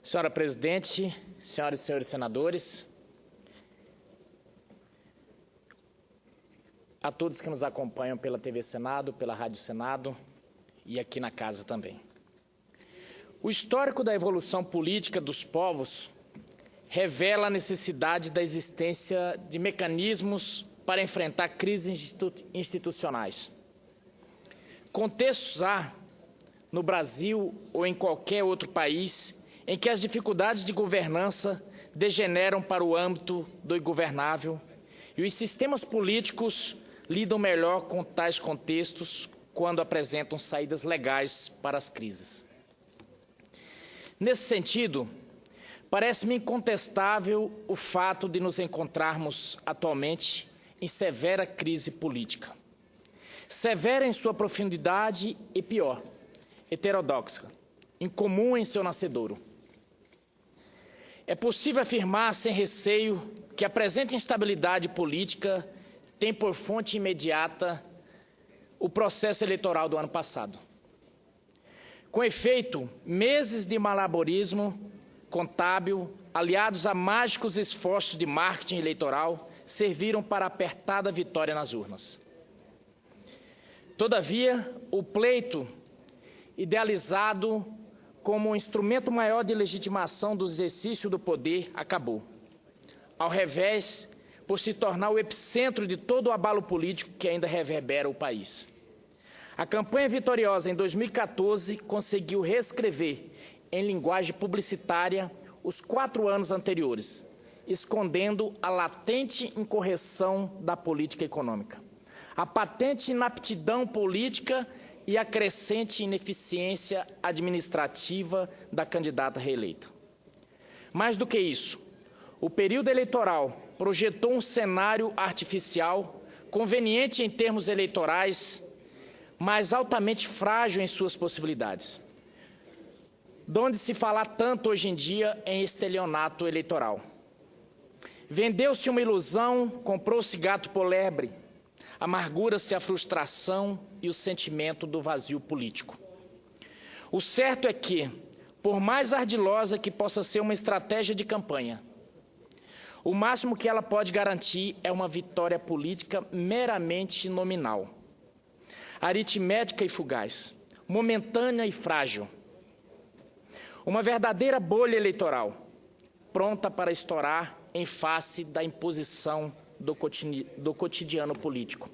Senhora Presidente, senhoras e senhores senadores, a todos que nos acompanham pela TV Senado, pela Rádio Senado e aqui na casa também. O histórico da evolução política dos povos revela a necessidade da existência de mecanismos para enfrentar crises institucionais. Contextos há, no Brasil ou em qualquer outro país, em que as dificuldades de governança degeneram para o âmbito do ingovernável e os sistemas políticos lidam melhor com tais contextos quando apresentam saídas legais para as crises. Nesse sentido, parece-me incontestável o fato de nos encontrarmos atualmente em severa crise política. Severa em sua profundidade e, pior, heterodoxa, incomum em seu nascedouro. É possível afirmar sem receio que a presente instabilidade política tem por fonte imediata o processo eleitoral do ano passado. Com efeito, meses de malabarismo contábil, aliados a mágicos esforços de marketing eleitoral, serviram para a apertada vitória nas urnas. Todavia, o pleito, idealizado como um instrumento maior de legitimação do exercício do poder, acabou. Ao revés, por se tornar o epicentro de todo o abalo político que ainda reverbera o país. A campanha vitoriosa em 2014 conseguiu reescrever, em linguagem publicitária, os 4 anos anteriores, escondendo a latente incorreção da política econômica, a patente inaptidão política e a crescente ineficiência administrativa da candidata reeleita. Mais do que isso, o período eleitoral projetou um cenário artificial, conveniente em termos eleitorais, mas altamente frágil em suas possibilidades. Donde se fala tanto hoje em dia em estelionato eleitoral. Vendeu-se uma ilusão, comprou-se gato por lebre, amargura-se a frustração e o sentimento do vazio político. O certo é que, por mais ardilosa que possa ser uma estratégia de campanha, o máximo que ela pode garantir é uma vitória política meramente nominal, aritmética e fugaz, momentânea e frágil. Uma verdadeira bolha eleitoral, pronta para estourar em face da imposição do cotidiano político.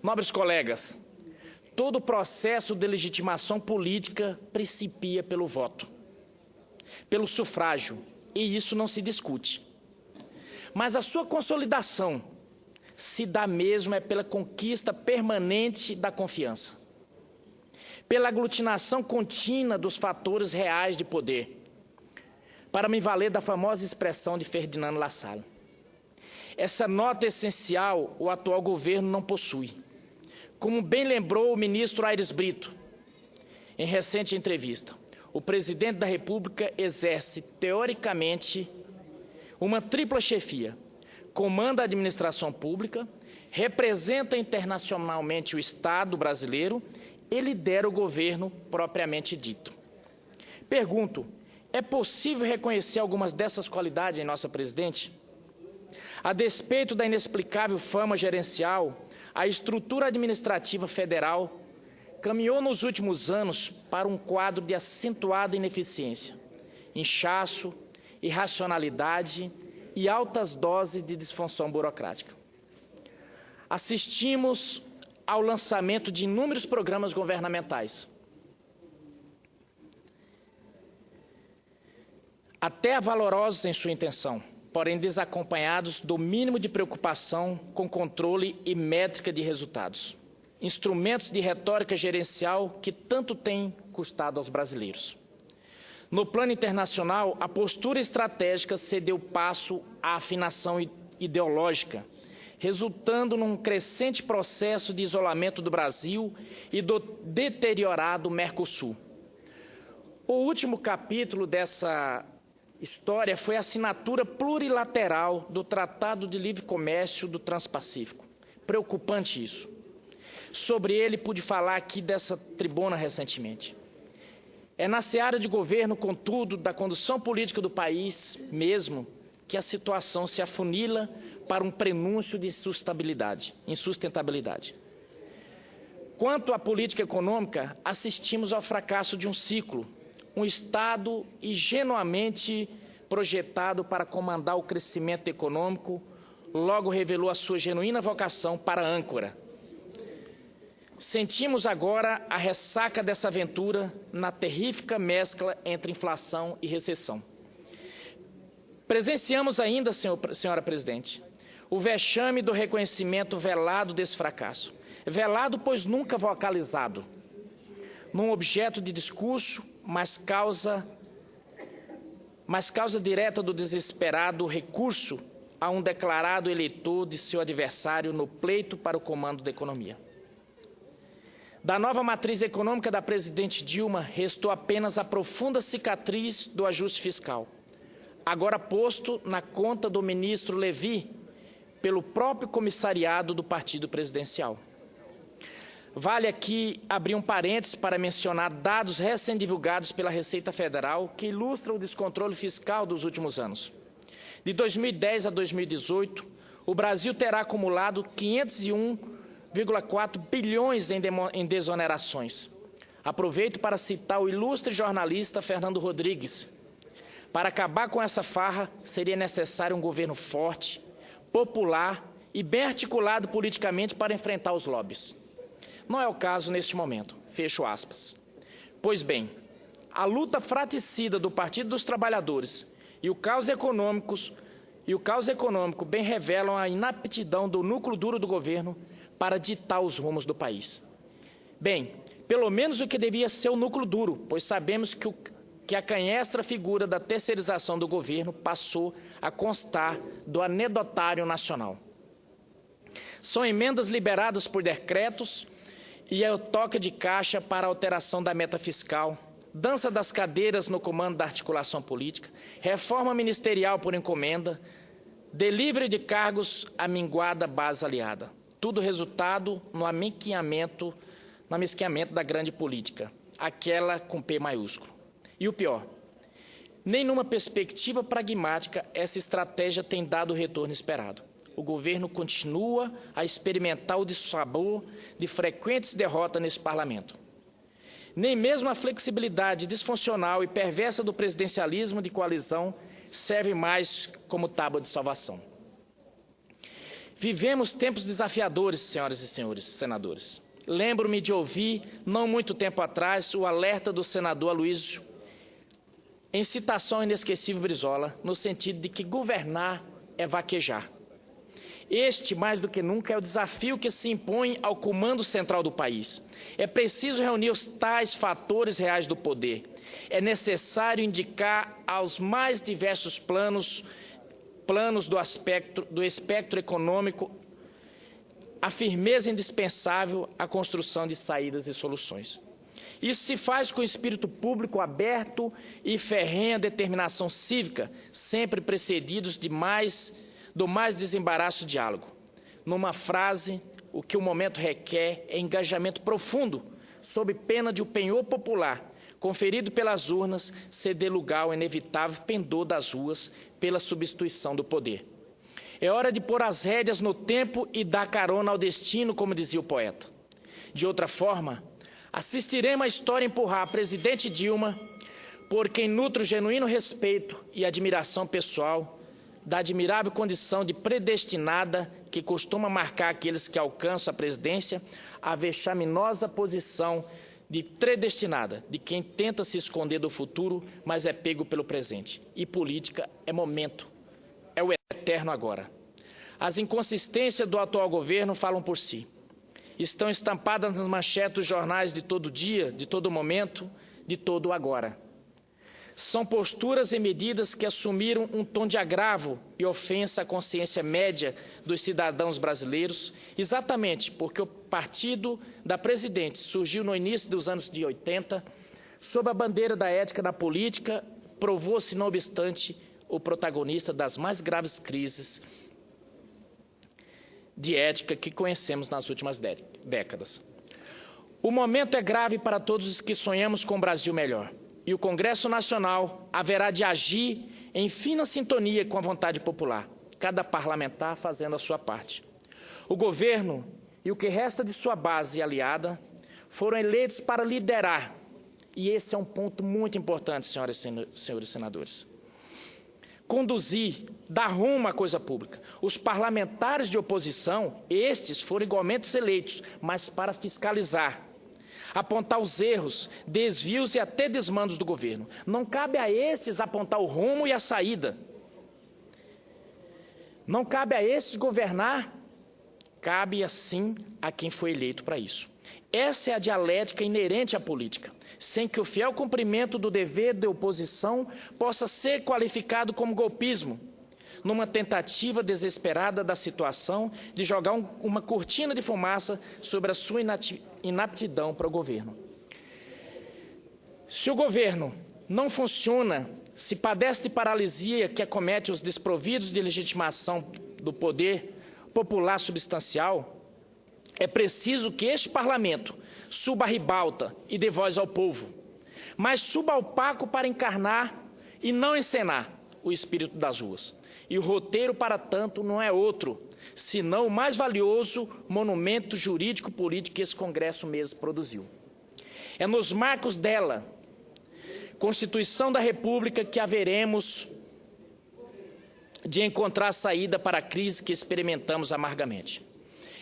Nobres colegas, todo o processo de legitimação política principia pelo voto, pelo sufrágio, e isso não se discute. Mas a sua consolidação se dá mesmo pela conquista permanente da confiança, pela aglutinação contínua dos fatores reais de poder, para me valer da famosa expressão de Ferdinand Lassalle. Essa nota essencial o atual governo não possui. Como bem lembrou o ministro Aires Brito, em recente entrevista, o presidente da República exerce, teoricamente, uma tripla chefia. Comanda a administração pública, representa internacionalmente o Estado brasileiro e lidera o governo propriamente dito. Pergunto, é possível reconhecer algumas dessas qualidades em nossa presidente? A despeito da inexplicável fama gerencial, a estrutura administrativa federal caminhou nos últimos anos para um quadro de acentuada ineficiência, inchaço, irracionalidade e altas doses de disfunção burocrática. Assistimos ao lançamento de inúmeros programas governamentais, até valorosos em sua intenção, porém desacompanhados do mínimo de preocupação com controle e métrica de resultados. Instrumentos de retórica gerencial que tanto têm custado aos brasileiros. No plano internacional, a postura estratégica cedeu passo à afinação ideológica, resultando num crescente processo de isolamento do Brasil e do deteriorado Mercosul. O último capítulo dessa história foi a assinatura plurilateral do Tratado de Livre Comércio do Transpacífico. Preocupante isso. Sobre ele pude falar aqui dessa tribuna recentemente. É na seara de governo, contudo, da condução política do país mesmo, que a situação se afunila para um prenúncio de insustentabilidade. Quanto à política econômica, assistimos ao fracasso de um ciclo, um Estado ingenuamente projetado para comandar o crescimento econômico, logo revelou a sua genuína vocação para âncora. Sentimos agora a ressaca dessa aventura na terrífica mescla entre inflação e recessão. Presenciamos ainda, senhora presidente, o vexame do reconhecimento velado desse fracasso. Velado, pois nunca vocalizado, num objeto de discurso, mas causa direta do desesperado recurso a um declarado eleitor de seu adversário no pleito para o comando da economia. Da nova matriz econômica da presidente Dilma, restou apenas a profunda cicatriz do ajuste fiscal, agora posto na conta do ministro Levi pelo próprio comissariado do partido presidencial. Vale aqui abrir um parênteses para mencionar dados recém-divulgados pela Receita Federal que ilustram o descontrole fiscal dos últimos anos. De 2010 a 2018, o Brasil terá acumulado 501,4 bilhões em desonerações. Aproveito para citar o ilustre jornalista Fernando Rodrigues. Para acabar com essa farra, seria necessário um governo forte, popular e bem articulado politicamente para enfrentar os lobbies. Não é o caso neste momento. Fecho aspas. Pois bem, a luta fratricida do Partido dos Trabalhadores e o caos econômico bem revelam a inaptidão do núcleo duro do governo para ditar os rumos do país. Bem, pelo menos o que devia ser o núcleo duro, pois sabemos que a canhestra figura da terceirização do governo passou a constar do anedotário nacional. São emendas liberadas por decretos e é o toque de caixa para a alteração da meta fiscal, dança das cadeiras no comando da articulação política, reforma ministerial por encomenda, delivery de cargos à minguada base aliada. Tudo resultado no amesquinhamento da grande política, aquela com P maiúsculo. E o pior, nem numa perspectiva pragmática essa estratégia tem dado o retorno esperado. O governo continua a experimentar o dissabor de frequentes derrotas nesse parlamento. Nem mesmo a flexibilidade disfuncional e perversa do presidencialismo de coalizão serve mais como tábua de salvação. Vivemos tempos desafiadores, senhoras e senhores senadores. Lembro-me de ouvir, não muito tempo atrás, o alerta do senador Aloysio, em citação ao inesquecível Brizola, no sentido de que governar é vaquejar. Este, mais do que nunca, é o desafio que se impõe ao comando central do país. É preciso reunir os tais fatores reais do poder. É necessário indicar aos mais diversos planos do espectro econômico a firmeza indispensável à construção de saídas e soluções. Isso se faz com espírito público aberto e ferrenha determinação cívica, sempre precedidos do mais desembaraço diálogo. Numa frase, o que o momento requer é engajamento profundo, sob pena de o penhor popular, conferido pelas urnas, ceder lugar ao inevitável pendor das ruas pela substituição do poder. É hora de pôr as rédeas no tempo e dar carona ao destino, como dizia o poeta. De outra forma, assistiremos a história empurrar a presidente Dilma, por quem nutre o genuíno respeito e admiração pessoal, da admirável condição de predestinada que costuma marcar aqueles que alcançam a presidência, a vexaminosa posição de predestinada, de quem tenta se esconder do futuro, mas é pego pelo presente. E política é momento, é o eterno agora. As inconsistências do atual governo falam por si. Estão estampadas nas manchetes dos jornais de todo dia, de todo momento, de todo agora. São posturas e medidas que assumiram um tom de agravo e ofensa à consciência média dos cidadãos brasileiros, exatamente porque o partido da presidente surgiu no início dos anos de 80, sob a bandeira da ética na política, provou-se, não obstante, o protagonista das mais graves crises de ética que conhecemos nas últimas décadas. O momento é grave para todos os que sonhamos com um Brasil melhor. e o Congresso Nacional haverá de agir em fina sintonia com a vontade popular, cada parlamentar fazendo a sua parte. O governo e o que resta de sua base aliada foram eleitos para liderar, e esse é um ponto muito importante, senhoras e senhores senadores. Conduzir, dar rumo à coisa pública. Os parlamentares de oposição, estes foram igualmente eleitos, mas para fiscalizar, apontar os erros, desvios e até desmandos do governo. Não cabe a estes apontar o rumo e a saída. Não cabe a estes governar, cabe assim a quem foi eleito para isso. Essa é a dialética inerente à política, sem que o fiel cumprimento do dever de oposição possa ser qualificado como golpismo, numa tentativa desesperada da situação de jogar uma cortina de fumaça sobre a sua inaptidão para o governo. Se o governo não funciona, se padece de paralisia que acomete os desprovidos de legitimação do poder popular substancial, é preciso que este parlamento suba a ribalta e dê voz ao povo, mas suba ao palco para encarnar e não encenar o espírito das ruas. E o roteiro, para tanto, não é outro, senão o mais valioso monumento jurídico-político que esse Congresso mesmo produziu. É nos marcos dela, Constituição da República, que haveremos de encontrar saída para a crise que experimentamos amargamente.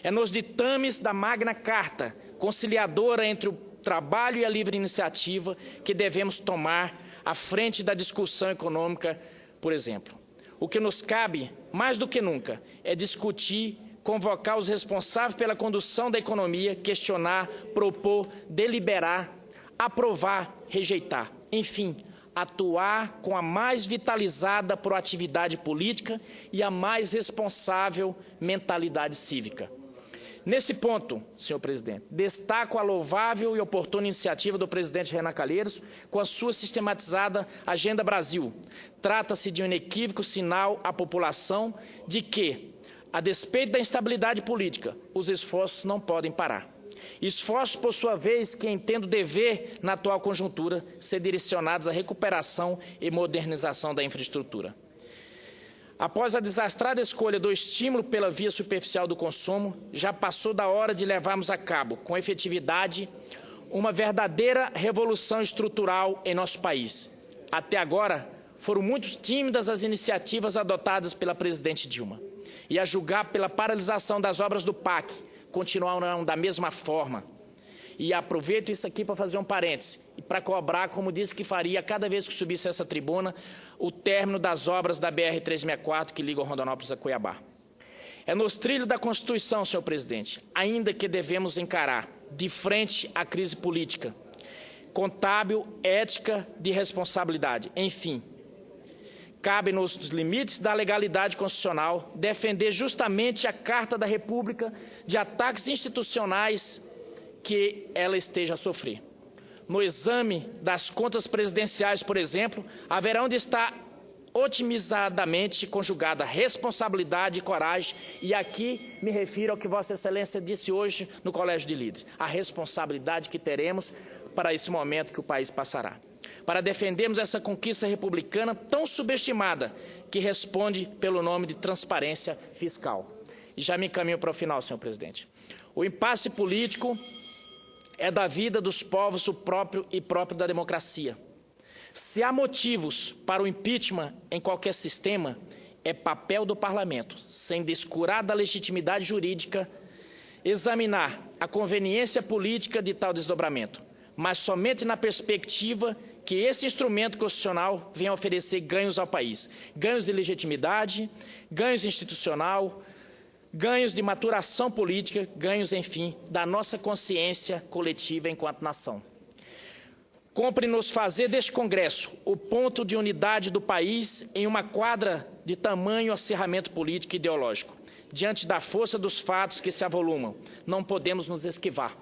É nos ditames da Magna Carta, conciliadora entre o trabalho e a livre iniciativa, que devemos tomar à frente da discussão econômica, por exemplo. O que nos cabe, mais do que nunca, é discutir, convocar os responsáveis pela condução da economia, questionar, propor, deliberar, aprovar, rejeitar. Enfim, atuar com a mais vitalizada proatividade política e a mais responsável mentalidade cívica. Nesse ponto, senhor presidente, destaco a louvável e oportuna iniciativa do presidente Renan Calheiros com a sua sistematizada Agenda Brasil. Trata-se de um inequívoco sinal à população de que, a despeito da instabilidade política, os esforços não podem parar. Esforços, por sua vez, que entendo dever, na atual conjuntura, ser direcionados à recuperação e modernização da infraestrutura. Após a desastrada escolha do estímulo pela via superficial do consumo, já passou da hora de levarmos a cabo, com efetividade, uma verdadeira revolução estrutural em nosso país. Até agora, foram muito tímidas as iniciativas adotadas pela presidente Dilma. E a julgar pela paralisação das obras do PAC, continuarão da mesma forma. E aproveito isso aqui para fazer um parêntese e para cobrar, como disse que faria cada vez que subisse essa tribuna, o término das obras da BR-364 que ligam Rondonópolis a Cuiabá. É nos trilhos da Constituição, senhor presidente, ainda que devemos encarar de frente a crise política, contábil, ética, de responsabilidade, enfim. Cabe nos limites da legalidade constitucional defender justamente a Carta da República de ataques institucionais que ela esteja a sofrer. No exame das contas presidenciais, por exemplo, haverão de estar otimizadamente conjugada responsabilidade e coragem, e aqui me refiro ao que Vossa Excelência disse hoje no Colégio de Líderes, a responsabilidade que teremos para esse momento que o país passará. Para defendermos essa conquista republicana tão subestimada, que responde pelo nome de transparência fiscal. E já me encaminho para o final, senhor presidente. O impasse político é da vida dos povos o próprio da democracia. Se há motivos para o impeachment em qualquer sistema, é papel do parlamento, sem descurar da legitimidade jurídica, examinar a conveniência política de tal desdobramento, mas somente na perspectiva que esse instrumento constitucional venha oferecer ganhos ao país. Ganhos de legitimidade, ganhos institucional, ganhos de maturação política, ganhos, enfim, da nossa consciência coletiva enquanto nação. Cumpre-nos fazer deste Congresso o ponto de unidade do país em uma quadra de tamanho acirramento político e ideológico. Diante da força dos fatos que se avolumam, não podemos nos esquivar.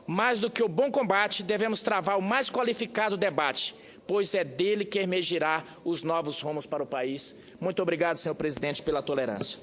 Mais do que o bom combate, devemos travar o mais qualificado debate, pois é dele que emergirá os novos rumos para o país. Muito obrigado, senhor presidente, pela tolerância.